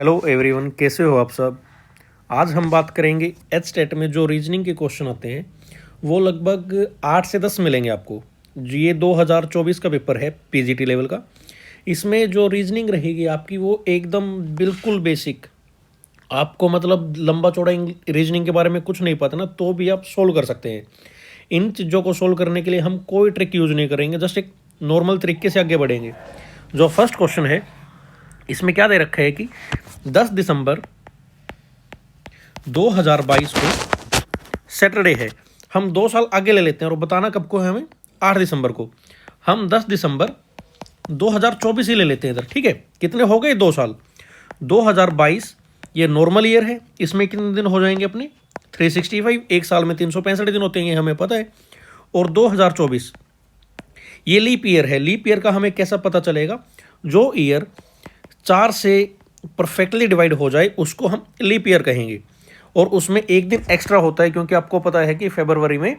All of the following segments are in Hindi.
हेलो एवरीवन, कैसे हो आप सब। आज हम बात करेंगे एच स्टेट में जो रीजनिंग के क्वेश्चन आते हैं वो लगभग 8 से 10 मिलेंगे आपको। ये 2024 का पेपर है पीजीटी लेवल का। इसमें जो रीजनिंग रहेगी आपकी वो एकदम बिल्कुल बेसिक, आपको मतलब लंबा चौड़ा रीजनिंग के बारे में कुछ नहीं पता ना तो भी आप सोल्व कर सकते हैं। इन चीज़ों को सोल्व करने के लिए हम कोई ट्रिक यूज़ नहीं करेंगे, जस्ट एक नॉर्मल तरीके से आगे बढ़ेंगे। जो फर्स्ट क्वेश्चन है इसमें क्या दे रखा है कि 10 दिसंबर 2022 को सैटरडे है। हम 2 साल आगे ले लेते हैं और बताना कब को है हमें, 8 दिसंबर को। हम 10 दिसंबर 2024 ही ले लेते हैं इधर, ठीक है। कितने हो गए 2 साल। 2022 ये नॉर्मल ईयर है, इसमें कितने दिन हो जाएंगे अपने 365। एक साल में 365 दिन होते हैं, ये हमें पता है। और 2024 ये लीप ईयर है। लीप ईयर का हमें कैसा पता चलेगा, जो ईयर 4 से परफेक्टली डिवाइड हो जाए उसको हम लीप ईयर कहेंगे। और उसमें एक दिन एक्स्ट्रा होता है, क्योंकि आपको पता है कि फरवरी में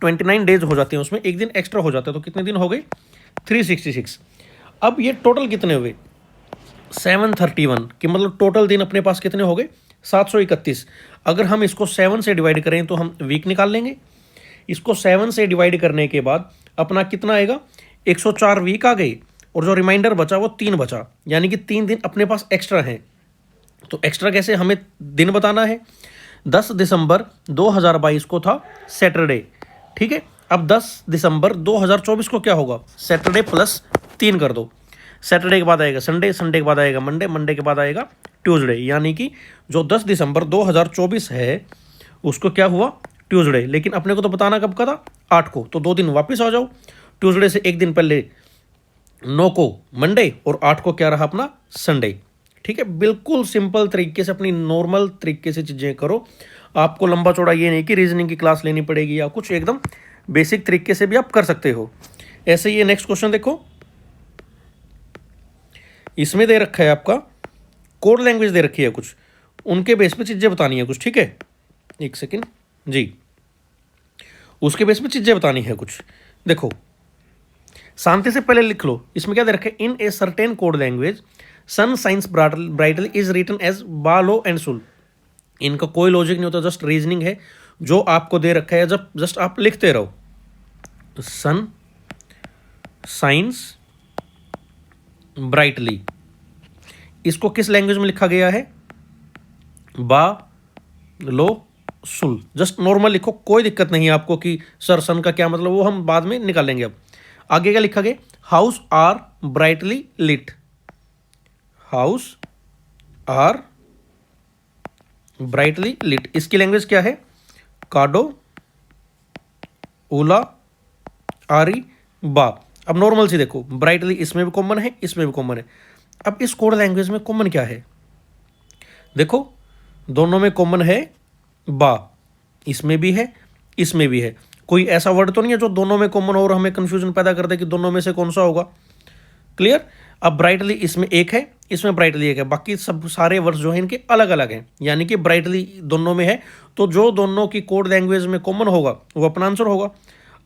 29 डेज हो जाते हैं, उसमें एक दिन एक्स्ट्रा हो जाता है। तो कितने दिन हो गए 366। अब ये टोटल कितने हुए 731, कि मतलब टोटल दिन अपने पास कितने हो गए 731। अगर हम इसको 7 से डिवाइड करें तो हम वीक निकाल लेंगे। इसको 7 से डिवाइड करने के बाद अपना कितना आएगा 104 वीक आ गए, और जो रिमाइंडर बचा वो 3 बचा, यानी कि 3 दिन अपने पास एक्स्ट्रा हैं। तो एक्स्ट्रा कैसे हमें दिन बताना है। 10 दिसंबर 2022 को था सैटरडे, ठीक है। अब 10 दिसंबर 2024 को क्या होगा, सैटरडे प्लस 3 कर दो। सैटरडे के बाद आएगा संडे, संडे के बाद आएगा मंडे, मंडे के बाद आएगा ट्यूसडे, यानी कि जो 10 दिसंबर 2024 है उसको क्या हुआ ट्यूसडे। लेकिन अपने को तो बताना कब का था 8 को, तो 2 दिन वापस आ जाओ। ट्यूसडे से एक दिन पहले 9 को मंडे और 8 को क्या रहा अपना संडे, ठीक है। बिल्कुल सिंपल तरीके से अपनी नॉर्मल तरीके से चीज़ें करो। आपको लंबा चौड़ा ये नहीं कि रीजनिंग की क्लास लेनी पड़ेगी या कुछ, एकदम बेसिक तरीके से भी आप कर सकते हो। ऐसे ये नेक्स्ट क्वेश्चन देखो, इसमें दे रखा है आपका कोड लैंग्वेज दे रखी है कुछ, उनके बेस पे चीज़ें बतानी है कुछ, ठीक है। एक सेकेंड जी, उसके बेस पे चीज़ें बतानी है कुछ। देखो शांति से पहले लिख लो, इसमें क्या दे रखा है, in a certain code language sun shines brightly is written as बा लो एंड सुल। इनका कोई लॉजिक नहीं होता, जस्ट रीजनिंग है जो आपको दे रखा है, जब जस्ट आप लिखते रहो। तो सन साइंस ब्राइटली, इसको किस लैंग्वेज में लिखा गया है, बा लो सुल। जस्ट नॉर्मल लिखो, कोई दिक्कत नहीं है आपको कि सर सन का क्या मतलब, वो हम बाद में निकालेंगे। अब आगे क्या लिखा गया, house are brightly lit. House are brightly lit, इसकी लैंग्वेज क्या है, काडो ओला आरी बा। अब नॉर्मल सी देखो, ब्राइटली इसमें भी कॉमन है, इसमें भी कॉमन है। अब इस कोड लैंग्वेज में कॉमन क्या है, देखो दोनों में कॉमन है बा, इसमें भी है इसमें भी है। कोई ऐसा वर्ड तो नहीं है जो दोनों में कॉमन हो और हमें कंफ्यूजन पैदा कर दे कि दोनों में से कौन सा होगा। क्लियर। अब ब्राइटली इसमें एक है, इसमें ब्राइटली एक है, बाकी सब सारे वर्ड्स जो हैं इनके अलग अलग हैं, यानी कि ब्राइटली दोनों में है। तो जो दोनों की कोड लैंग्वेज में कॉमन होगा वो अपना आंसर होगा।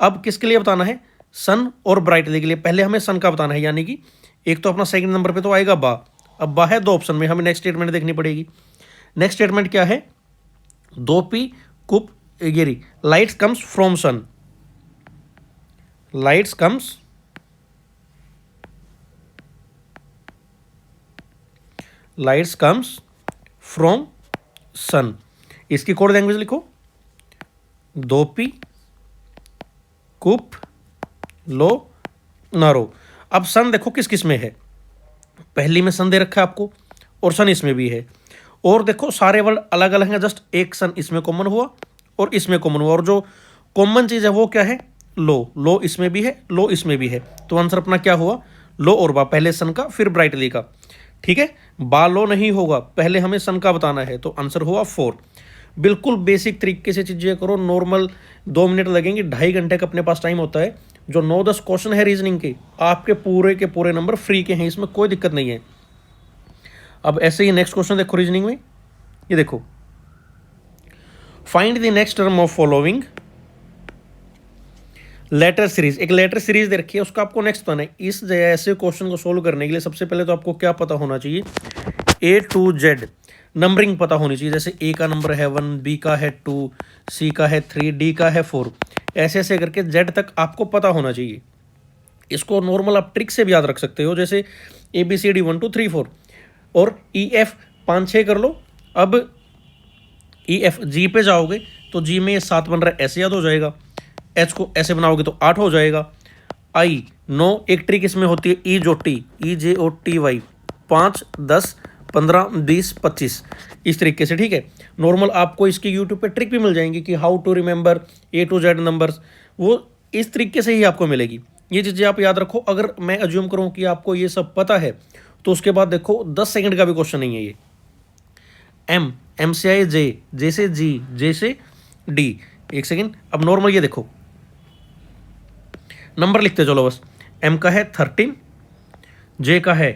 अब किसके लिए बताना है, सन और ब्राइटली के लिए। पहले हमें सन का बताना है, यानी कि एक तो अपना सेकंड नंबर पे तो आएगा बा। अब बा है 2 ऑप्शन में, हमें नेक्स्ट स्टेटमेंट देखनी पड़ेगी। नेक्स्ट स्टेटमेंट क्या है, 2p कुप एगेरी, lights comes from sun, lights comes lights comes from sun. इसकी कोड लैंग्वेज लिखो, 2p कुप लो नारो। अब सन देखो किस किस में है, पहली में सन दे रखा है आपको और सन इसमें भी है। और देखो सारे वर्ड अलग अलग हैं, जस्ट एक सन इसमें कॉमन हुआ और इसमें कॉमन हुआ, और जो कॉमन चीज़ है वो क्या है, लो। लो इसमें भी है, लो इसमें भी है, तो आंसर अपना क्या हुआ, लो और बा। पहले सन का फिर ब्राइटली का, ठीक है। बा लो नहीं होगा, पहले हमें सन का बताना है, तो आंसर हुआ 4। बिल्कुल बेसिक तरीके से चीज़ें करो, नॉर्मल 2 मिनट लगेंगे, 2.5 घंटे का अपने पास टाइम होता है। जो 9-10 क्वेश्चन है रीजनिंग के, आपके पूरे के पूरे नंबर फ्री के हैं, इसमें कोई दिक्कत नहीं है। अब ऐसे ही नेक्स्ट क्वेश्चन देखो रीजनिंग में, ये देखो, find the next term of following letter series. एक लेटर सीरीज दे रखी है, उसका आपको नेक्स्ट बताना है। इस ऐसे क्वेश्चन को सोल्व करने के लिए सबसे पहले तो आपको क्या पता होना चाहिए, ए टू जेड नंबरिंग पता होनी चाहिए, जैसे ए का नंबर है 1, बी का है 2, सी का है 3, डी का है 4, ऐसे ऐसे करके जेड तक आपको पता होना चाहिए। इसको नॉर्मल आप ट्रिक से भी याद रख सकते हो, जैसे ए बी सी डी 1 2 3 4 और ई एफ 5 6 कर लो। अब ई एफ जी पे जाओगे तो जी में 7 बन रहा है, ऐसे याद हो जाएगा। एच को ऐसे बनाओगे तो 8 हो जाएगा। आई 9, एक ट्रिक इसमें होती है ई जो टी, ई जे ओ टी वाई 5 10 15 20 25 इस तरीके से, ठीक है। नॉर्मल आपको इसकी यूट्यूब पे ट्रिक भी मिल जाएंगी कि how to remember A to Z numbers, वो इस तरीके से ही आपको मिलेगी। ये चीज़ें आप याद रखो। अगर मैं अज्यूम करूँ कि आपको ये सब पता है तो उसके बाद देखो 10 सेकंड का भी क्वेश्चन नहीं है ये। एम, एम से आए जे, जे से जी, जे से डी, एक सेकंड। अब नॉर्मल ये देखो नंबर लिखते चलो बस। एम का है 13, जे का है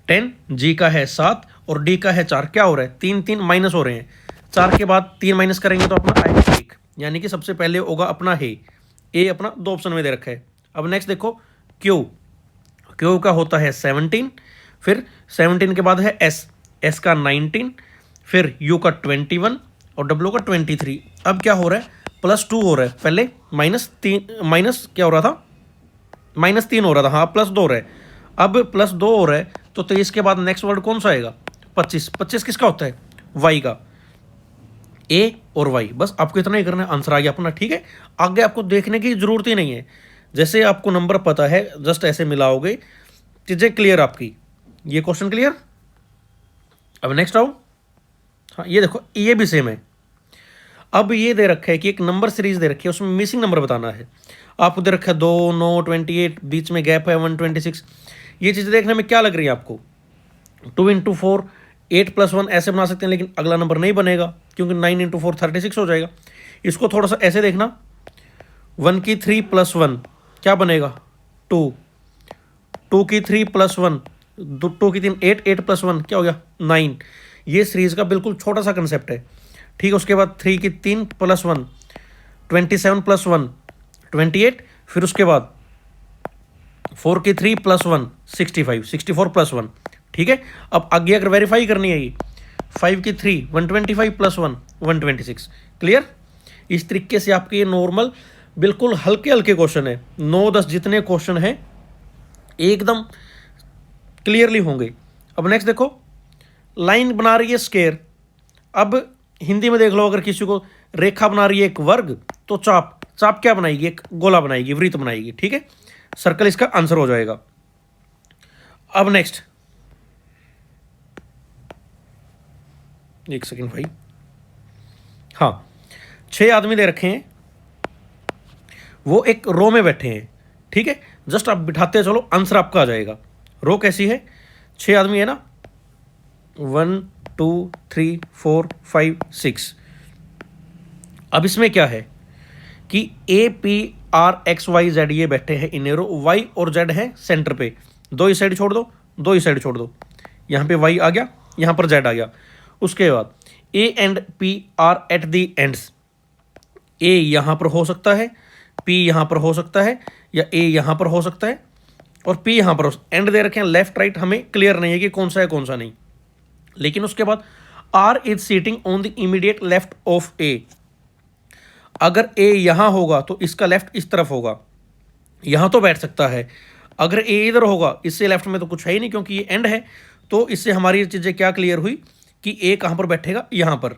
10, जी का है 7 और डी का है 4। क्या हो रहा है? 3 3 माइनस हो रहे हैं। 4 के बाद 3 माइनस करेंगे तो अपना आएगा 1, यानी कि सबसे पहले होगा अपना है। ए अपना 2 ऑप्शन में दे रखा है। अब नेक्स्ट देखो क्यू, क्यू का होता है 17, फिर 17 के बाद है एस, एस का 19, फिर यू का 21 और डब्ल्यू का 23। अब क्या हो रहा है? +2 हो रहा है। पहले -3, माइनस क्या हो रहा था? -3 हो रहा था, हाँ +2 हो रहा है। अब +2 हो रहा है तो 23 के बाद नेक्स्ट वर्ड कौन सा आएगा? 25। 25 किसका होता है? वाई का। ए और वाई, बस आपको इतना ही करना है, आंसर आ गया अपना, ठीक है। आगे आपको देखने की जरूरत ही नहीं है, जैसे आपको नंबर पता है जस्ट ऐसे मिलाओगे, चीज़ें क्लियर आपकी। ये क्वेश्चन क्लियर। अब नेक्स्ट आओ। हाँ ये देखो ये भी सेम है। अब ये दे रखा है कि एक नंबर सीरीज दे रखी है, उसमें मिसिंग नंबर बताना है। आपको दे रखा है 2 9 28, बीच में गैप है 126। ये चीज़ देखने में क्या लग रही है आपको? 2 × 4 8 + 1 ऐसे बना सकते हैं, लेकिन अगला नंबर नहीं बनेगा क्योंकि 9 × 4 36 हो जाएगा। इसको थोड़ा सा ऐसे देखना, 1 की 3 + 1 क्या बनेगा? 2, 2 की 3 + 1 2 की 3 8 8 + 1 क्या हो गया? 9। ये सीरीज का बिल्कुल छोटा सा कंसेप्ट है, ठीक है। उसके बाद 3 की 3 + 1 27 + 1 28, फिर उसके बाद 4 की 3 + 1 65 64 + 1, ठीक है। अब आगे अगर वेरीफाई करनी है ये 5 की 3 125 + 1 126, क्लियर। इस तरीके से आपके ये नॉर्मल बिल्कुल हल्के हल्के क्वेश्चन है, 9 10 जितने क्वेश्चन हैं एकदम क्लियरली होंगे। अब नेक्स्ट देखो, लाइन बना रही है स्क्वायर। अब हिंदी में देख लो, अगर किसी को रेखा बना रही है एक वर्ग, तो चाप, चाप क्या बनाएगी? एक गोला बनाएगी, वृत्त बनाएगी, ठीक है। सर्कल इसका आंसर हो जाएगा। अब नेक्स्ट, एक सेकंड भाई, हाँ 6 आदमी दे रखे हैं, वो एक रो में बैठे हैं, ठीक है। जस्ट आप बिठाते चलो, आंसर आपका आ जाएगा। रो कैसी है? 6 आदमी है ना, 1 2 3 4 5 6। अब इसमें क्या है कि A P R X Y Z ये बैठे हैं इन रो, वाई और जेड है सेंटर पे। 2 इस साइड छोड़ दो, 2 इस साइड छोड़ दो, यहाँ पे वाई आ गया, यहाँ पर जेड आ गया। उसके बाद A and P R at the ends. A यहाँ पर हो सकता है, पी यहाँ पर हो सकता है, या ए यहाँ पर हो सकता है और पी यहाँ पर एंड दे रखे हैं। लेफ्ट राइट हमें क्लियर नहीं है कि कौन सा है कौन सा नहीं। लेकिन उसके बाद R is sitting on the immediate left of A. अगर ए यहां होगा तो इसका लेफ्ट इस तरफ होगा, यहां तो बैठ सकता है। अगर ए इधर होगा, इससे लेफ्ट में तो कुछ है ही नहीं क्योंकि ये एंड है। तो इससे हमारी चीज़ें क्या क्लियर हुई कि ए कहां पर बैठेगा? यहां पर।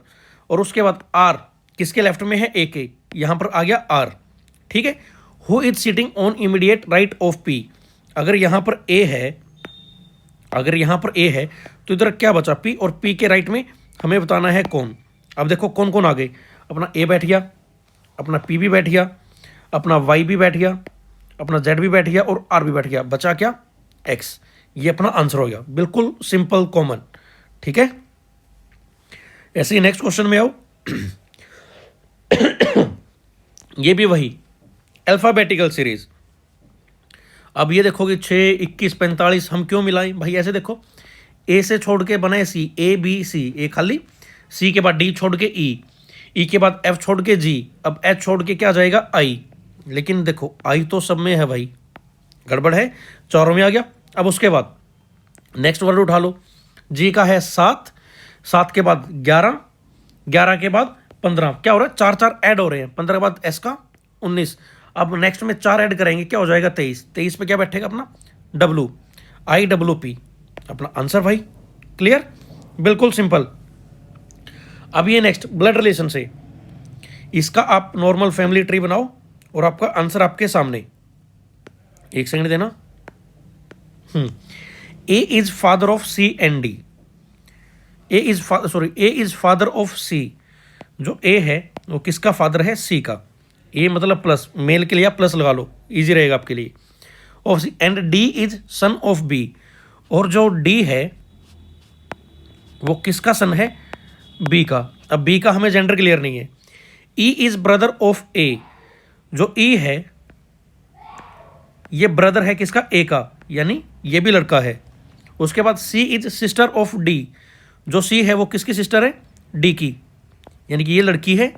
और उसके बाद आर किसके लेफ्ट में है? ए के, यहां पर आ गया आर, ठीक है। Who is sitting on immediate right of P. अगर यहां पर ए है, अगर यहां पर ए है तो इधर क्या बचा? पी, और पी के राइट में हमें बताना है कौन। अब देखो कौन कौन आ गए, अपना ए बैठ गया, अपना पी भी बैठ गया, अपना वाई भी बैठ गया, अपना जेड भी बैठ गया और आर भी बैठ गया। बचा क्या? एक्स। ये अपना आंसर हो गया, बिल्कुल सिंपल कॉमन, ठीक है। ऐसे ही नेक्स्ट क्वेश्चन में आओ। ये भी वही अल्फाबेटिकल सीरीज। अब ये देखोगे 6 21 45 हम क्यों मिलाएं भाई? ऐसे देखो, ए से छोड़ के बनाए सी, ए बी सी, ए खाली, सी के बाद डी छोड़ के ई के बाद एफ छोड़ के जी, अब एच छोड़ के क्या आ जाएगा? आई। लेकिन देखो आई तो सब में है भाई, गड़बड़ है, चारों में आ गया। अब उसके बाद नेक्स्ट वर्ड उठा लो, जी का है 7, 7 के बाद 11, 11 के बाद 15, क्या हो रहा है 4 4 ऐड हो रहे हैं, 15 के बाद एस का 19। अब नेक्स्ट में 4 ऐड करेंगे, क्या हो जाएगा 23, 23 पे क्या बैठेगा अपना डब्लू, IWP, अपना आंसर भाई। क्लियर, बिल्कुल सिंपल। अब ये नेक्स्ट ब्लड रिलेशन से, इसका आप नॉर्मल फैमिली ट्री बनाओ और आपका आंसर आपके सामने। एक सेकंड देना। A is father of C and D, A is father of C. जो ए है वो किसका फादर है, सी का। ए मतलब प्लस, मेल के लिए आप प्लस लगा लो, इजी रहेगा आपके लिए। Of C and D is son of B, और जो डी है वो किसका सन है, बी का। अब बी का हमें जेंडर क्लियर नहीं है। ई इज ब्रदर ऑफ ए, जो ई है ये ब्रदर है किसका, ए का, यानी ये भी लड़का है। उसके बाद सी इज सिस्टर ऑफ डी, जो सी है वो किसकी सिस्टर है, डी की, यानी कि ये लड़की है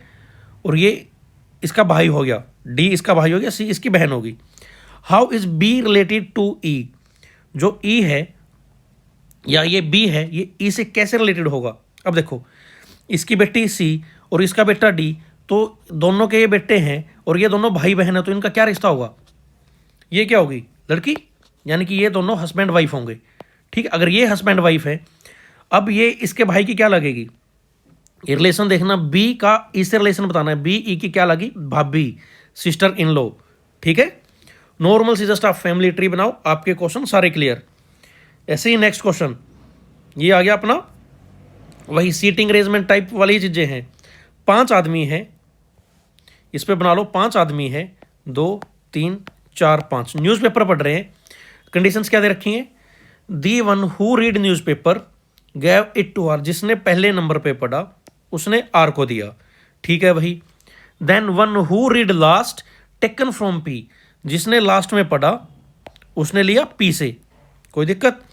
और ये इसका भाई हो गया, डी इसका भाई हो गया, सी इसकी बहन होगी। How is B related to E, जो ई है या ये बी है ये ई से कैसे रिलेटेड होगा। अब देखो इसकी बेटी सी और इसका बेटा डी, तो दोनों के ये बेटे हैं और ये दोनों भाई बहन है, तो इनका क्या रिश्ता होगा, ये क्या होगी लड़की, यानी कि ये दोनों हस्बैंड वाइफ होंगे। ठीक है, अगर ये हस्बैंड वाइफ है, अब ये इसके भाई की क्या लगेगी, ये रिलेशन देखना, बी का ई से रिलेशन बताना है, बी ई की क्या लगी, भाभी, सिस्टर इन लॉ। ठीक है, नॉर्मल सी जस्ट आप फैमिली ट्री बनाओ, आपके क्वेश्चन सारे क्लियर। ऐसे ही नेक्स्ट क्वेश्चन, ये आ गया अपना वही सीटिंग अरेंजमेंट टाइप वाली चीजें हैं। 5 आदमी हैं, इस पे बना लो, 5 आदमी हैं, 2 3 4 5, न्यूज़पेपर पढ़ रहे हैं। कंडीशंस क्या दे रखी हैं, the one who read newspaper gave it to R, जिसने पहले नंबर पे पढ़ा उसने आर को दिया। ठीक है भाई। Then one who read last taken from P, जिसने लास्ट में पढ़ा उसने लिया पी से, कोई दिक्कत।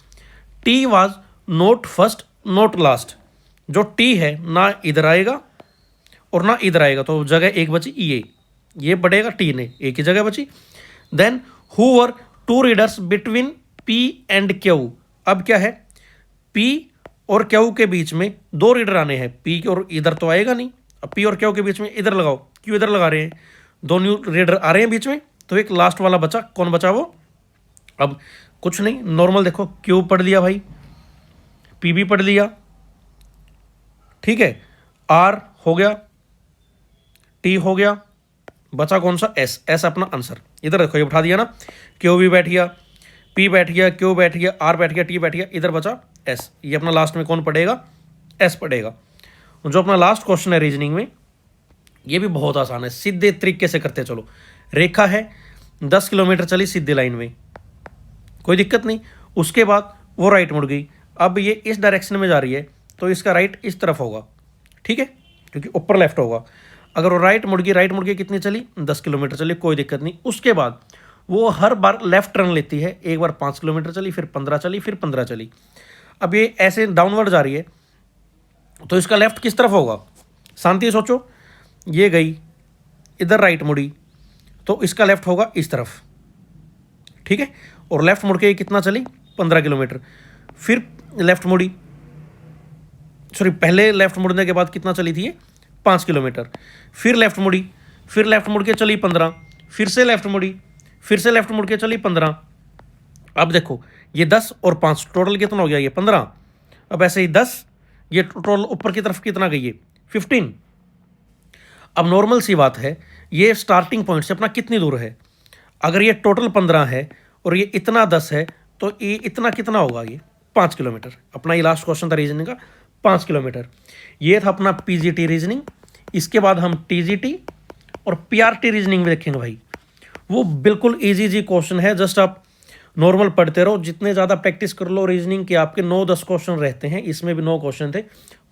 T was not first not last, जो टी है ना इधर आएगा और ना इधर आएगा, तो जगह एक बची ये पढ़ेगा टी ने, एक ही जगह बची। Then who were 2 readers between P and Q, अब क्या है पी और क्यू के बीच में 2 रीडर आने हैं, पी और इधर तो आएगा नहीं, अब पी और क्यू के बीच में इधर लगाओ, क्यों इधर लगा रहे हैं, 2 न्यू रीडर आ रहे हैं बीच में, तो एक लास्ट वाला बचा, कौन बचा वो, अब कुछ नहीं, नॉर्मल देखो, क्यू पढ़ लिया भाई, पी भी पढ़ लिया, ठीक है, आर हो गया, टी हो गया, बचा कौन सा, एस, एस अपना आंसर। इधर देखो ये उठा दिया ना, क्यू भी बैठ गया, पी बैठ गया, क्यू बैठ गया, आर बैठ गया, टी बैठ गया, इधर बचा एस, ये अपना लास्ट में कौन पड़ेगा, एस पड़ेगा। जो अपना लास्ट क्वेश्चन है रीजनिंग में, ये भी बहुत आसान है, सीधे तरीके से करते चलो। रेखा है 10 किलोमीटर चली सीधी लाइन में, कोई दिक्कत नहीं, उसके बाद वो राइट मुड़ गई, अब ये इस डायरेक्शन में जा रही है तो इसका राइट इस तरफ होगा, ठीक है, क्योंकि ऊपर लेफ्ट होगा। अगर वो राइट मुड़ गई कितनी चली, 10 किलोमीटर चली, कोई दिक्कत नहीं। उसके बाद वो हर बार लेफ्ट टर्न लेती है, एक बार 5 किलोमीटर चली, फिर 15 चली, फिर 15 चली। अब ये ऐसे डाउनवर्ड जा रही है तो इसका लेफ्ट किस तरफ होगा, शांति सोचो, ये गई इधर राइट मुड़ी तो इसका लेफ्ट होगा इस तरफ, ठीक है, और लेफ्ट मुड़ के ये कितना चली, 15 किलोमीटर, फिर लेफ्ट मुड़ी, सॉरी पहले लेफ्ट मुड़ने के बाद कितना चली थी ये, 5 किलोमीटर, फिर लेफ्ट मुड़ी, फिर लेफ्ट मुड़ के चली 15, फिर से लेफ्ट मुड़ी, फिर से लेफ्ट मुड़ के चली 15। अब देखो ये 10 और 5 टोटल कितना हो गया, ये 15। अब ऐसे ही 10, ये टोटल ऊपर की तरफ कितना गई है, 15। अब नॉर्मल सी बात है, ये स्टार्टिंग पॉइंट से अपना कितनी दूर है, अगर ये टोटल 15 है और ये इतना 10 है तो ये इतना कितना होगा, ये 5 किलोमीटर। अपना ये लास्ट क्वेश्चन था रीजनिंग का, 5 किलोमीटर। ये था अपना पीजीटी रीजनिंग। इसके बाद हम टीजीटी और पीआरटी रीजनिंग में देखेंगे भाई, वो बिल्कुल इजी क्वेश्चन है, जस्ट आप नॉर्मल पढ़ते रहो, जितने ज़्यादा प्रैक्टिस कर लो रीजनिंग के, आपके 9-10 क्वेश्चन रहते हैं, इसमें भी 9 क्वेश्चन थे,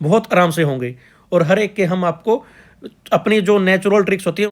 बहुत आराम से होंगे। और हर एक के हम आपको अपनी जो नेचुरल ट्रिक्स होती है